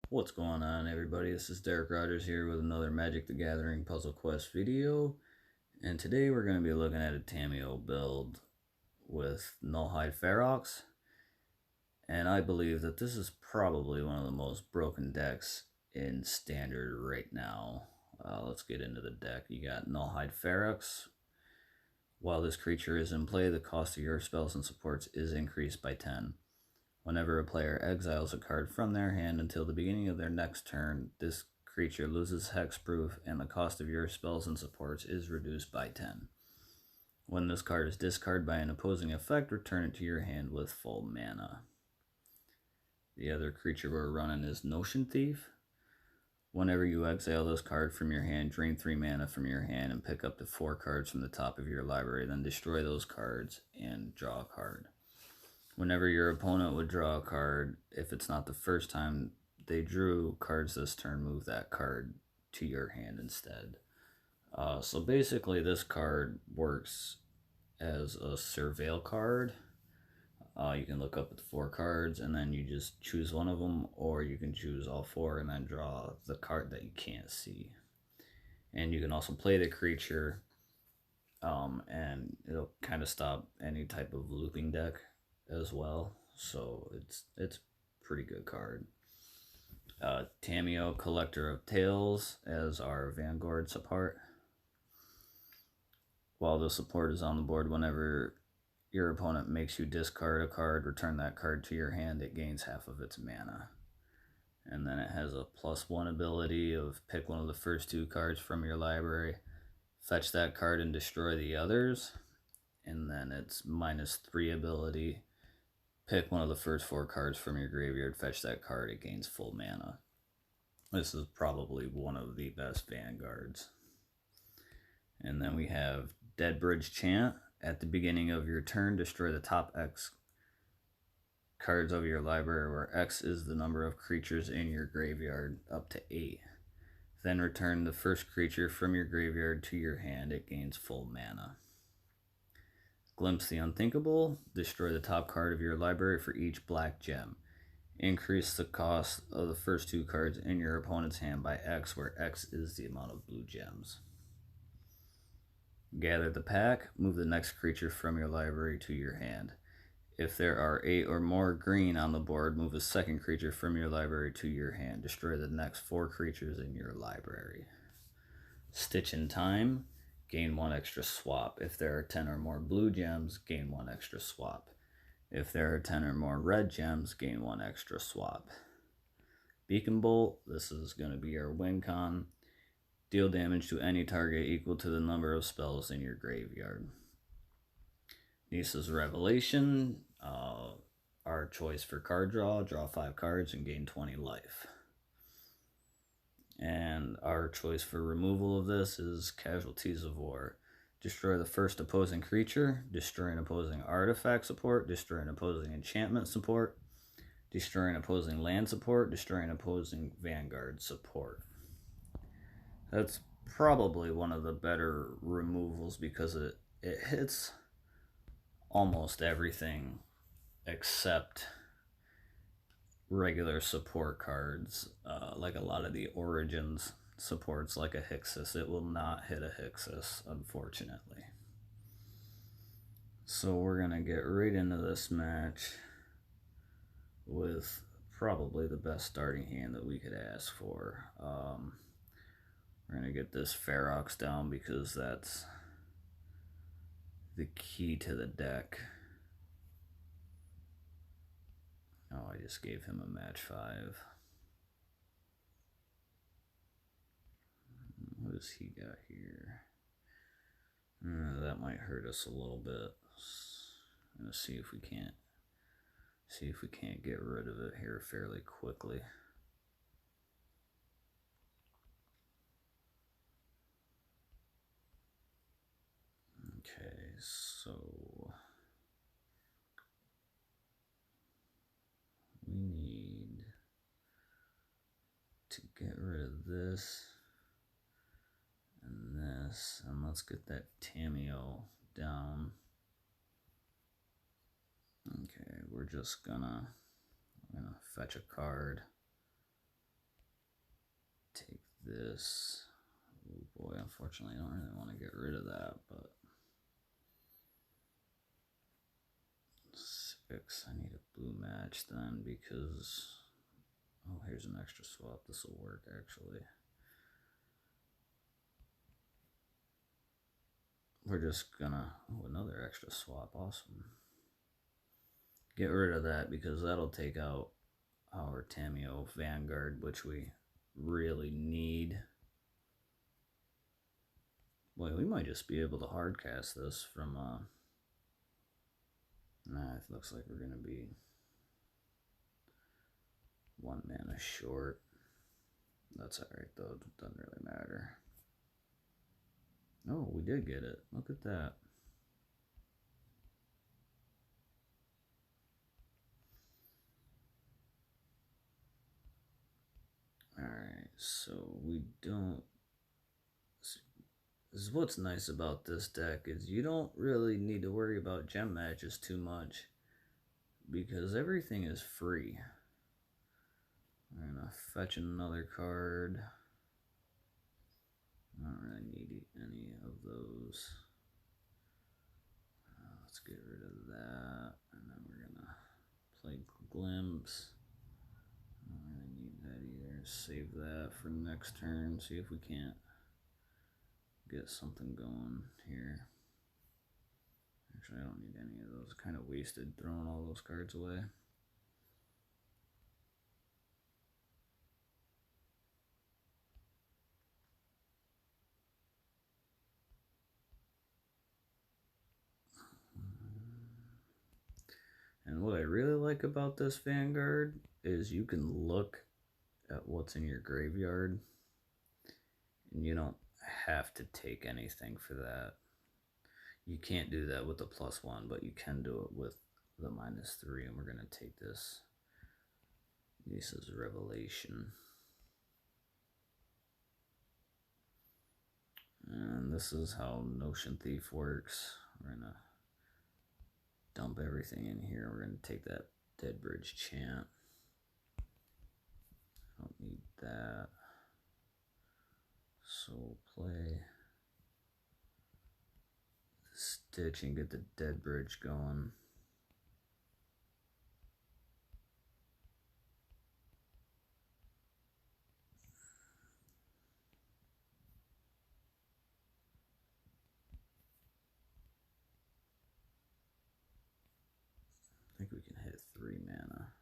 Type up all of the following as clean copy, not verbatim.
What's going on, everybody? This is Derek Rogers here with another Magic the Gathering Puzzle Quest video. And today we're going to be looking at a Tamiyo build with Nullhide Ferox. And I believe that this is probably one of the most broken decks in Standard right now. Let's get into the deck. You got Nullhide Ferox. While this creature is in play, the cost of your spells and supports is increased by 10. Whenever a player exiles a card from their hand until the beginning of their next turn, this creature loses hexproof and the cost of your spells and supports is reduced by 10. When this card is discarded by an opposing effect, return it to your hand with full mana. The other creature we're running is Notion Thief. Whenever you exile this card from your hand, drain 3 mana from your hand and pick up to 4 cards from the top of your library, then destroy those cards and draw a card. Whenever your opponent would draw a card, if it's not the first time they drew cards this turn, move that card to your hand instead. So basically this card works as a surveil card. You can look up at the 4 cards and then you just choose one of them, or you can choose all 4 and then draw the card that you can't see. And you can also play the creature, and it'll kind of stop any type of looping deck as well, so it's pretty good card. Tamiyo, Collector of Tales, as our Vanguard support. While the support is on the board, whenever your opponent makes you discard a card, return that card to your hand, it gains half of its mana. And then it has a +1 ability of pick one of the first 2 cards from your library, fetch that card and destroy the others. And then it's -3 ability, pick one of the first 4 cards from your graveyard, fetch that card, it gains full mana. This is probably one of the best Vanguards. And then we have Deadbridge Chant. At the beginning of your turn, destroy the top X cards of your library, where X is the number of creatures in your graveyard, up to 8. Then return the first creature from your graveyard to your hand, it gains full mana. Glimpse the Unthinkable. Destroy the top card of your library for each black gem. Increase the cost of the first 2 cards in your opponent's hand by X, where X is the amount of blue gems. Gather the Pack. Move the next creature from your library to your hand. If there are 8 or more green on the board, move a second creature from your library to your hand. Destroy the next 4 creatures in your library. Stitch in Time. Gain 1 extra swap. If there are 10 or more blue gems, gain 1 extra swap. If there are 10 or more red gems, gain 1 extra swap. Beacon Bolt. This is going to be our win con. Deal damage to any target equal to the number of spells in your graveyard. Nisa's Revelation. Our choice for card draw. Draw 5 cards and gain 20 life. And our choice for removal of this is Casualties of War. Destroy the first opposing creature, destroy an opposing artifact support, destroy an opposing enchantment support, destroy an opposing land support, destroy an opposing Vanguard support. That's probably one of the better removals because it hits almost everything except regular support cards, like a lot of the Origins supports, like a Hixus. It will not hit a Hixus, unfortunately. So we're going to get right into this match with probably the best starting hand that we could ask for. We're going to get this Ferox down because that's the key to the deck. Oh, I just gave him a match 5. What does he got here? That might hurt us a little bit. I'm gonna see if we can't get rid of it here fairly quickly. Okay, so we need to get rid of this and this, and let's get that Tamiyo down. Okay, we're gonna fetch a card. this. Oh boy, unfortunately I don't really want to get rid of that, but 6, I need a blue match then because, oh, here's an extra swap. This will work actually. We're just gonna, oh, another extra swap, awesome. Get rid of that because that'll take out our Tamiyo Vanguard, which we really need. Boy, we might just be able to hardcast this from, nah, it looks like we're gonna be 1 mana short. That's alright though, it doesn't really matter. Oh, we did get it. Look at that. Alright, so we don't... This is what's nice about this deck, is you don't really need to worry about gem matches too much, because everything is free. I'm gonna fetch another card. I don't really need any of those. Let's get rid of that, and then we're gonna play Glimpse. I don't really need that either. Save that for next turn. See if we can't get something going here. Actually, I don't need any of those. Kind of wasted throwing all those cards away. And what I really like about this Vanguard is you can look at what's in your graveyard and you don't have to take anything for that. You can't do that with the +1, but you can do it with the -3, and we're going to take this. This is Revelation. And this is how Notion Thief works. We're going to dump everything in here. We're going to take that Dead Bridge Chant. I don't need that. So we'll play Stitch and get the Dead Bridge going. I think we can hit 3 mana.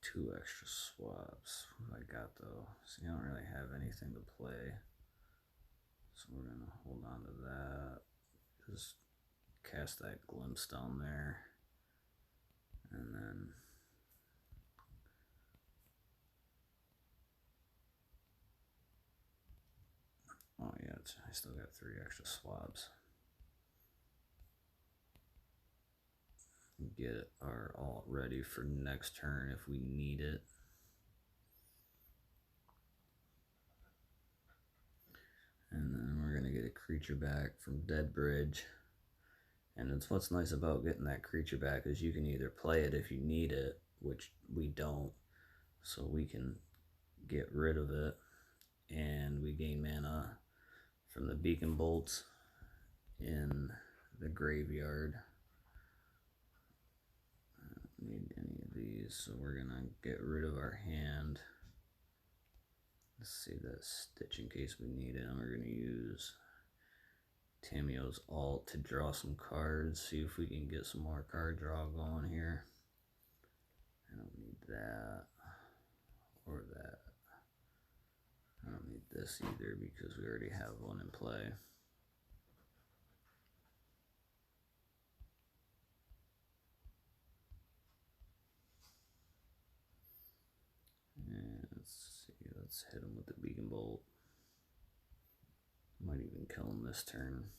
Two extra swaps. What do I got though? See, I don't really have anything to play. So we're gonna hold on to that. Just cast that Glimpse down there. And then oh yeah, I still got 3 extra swaps. Get our alt ready for next turn if we need it. And then we're gonna get a creature back from Dead Bridge. And it's what's nice about getting that creature back is you can either play it if you need it, which we don't, so we can get rid of it, and we gain mana from the Beacon Bolts in the graveyard. I don't need any of these, so we're gonna get rid of our hand. Let's save that Stitch in case we need it, and we're gonna use Tamiyo's alt to draw some cards, see if we can get some more card draw going here. I don't need that or that. I don't need this either because we already have one in play. And let's see, let's hit him with the Beacon Bolt. Might even kill him this turn.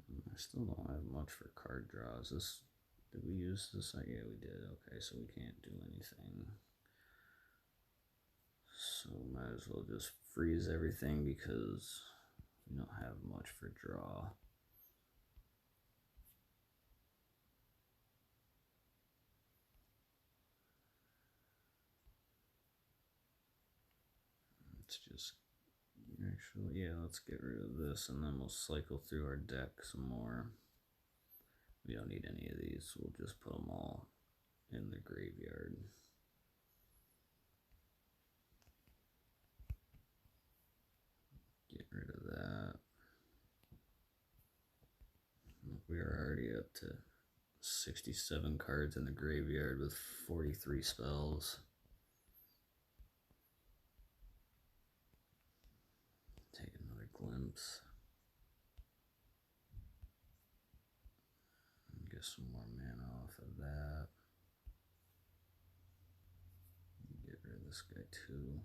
I still don't have much for card draws. Did we use this? Yeah, we did. Okay, so we can't do anything. So might as well just freeze everything because We don't have much for draw. Let's just actually, yeah, let's get rid of this and then we'll cycle through our deck some more. We don't need any of these, so we'll just put them all in the graveyard. Get rid of that. We are already up to 67 cards in the graveyard with 43 spells. Take another glimpse. Get some more mana off of that. Get rid of this guy too.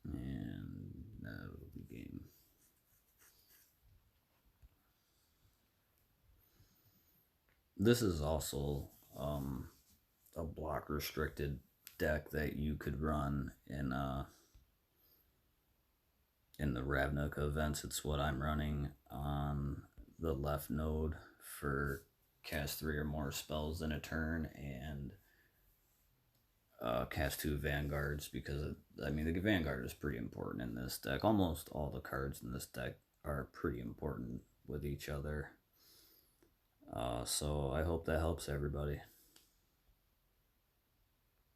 And that'll be game. This is also a block restricted deck that you could run in the Ravnica events. It's what I'm running on the left node for cast 3 or more spells in a turn and cast 2 Vanguards, because I mean the Vanguard is pretty important in this deck. Almost all the cards in this deck are pretty important with each other. So I hope that helps everybody.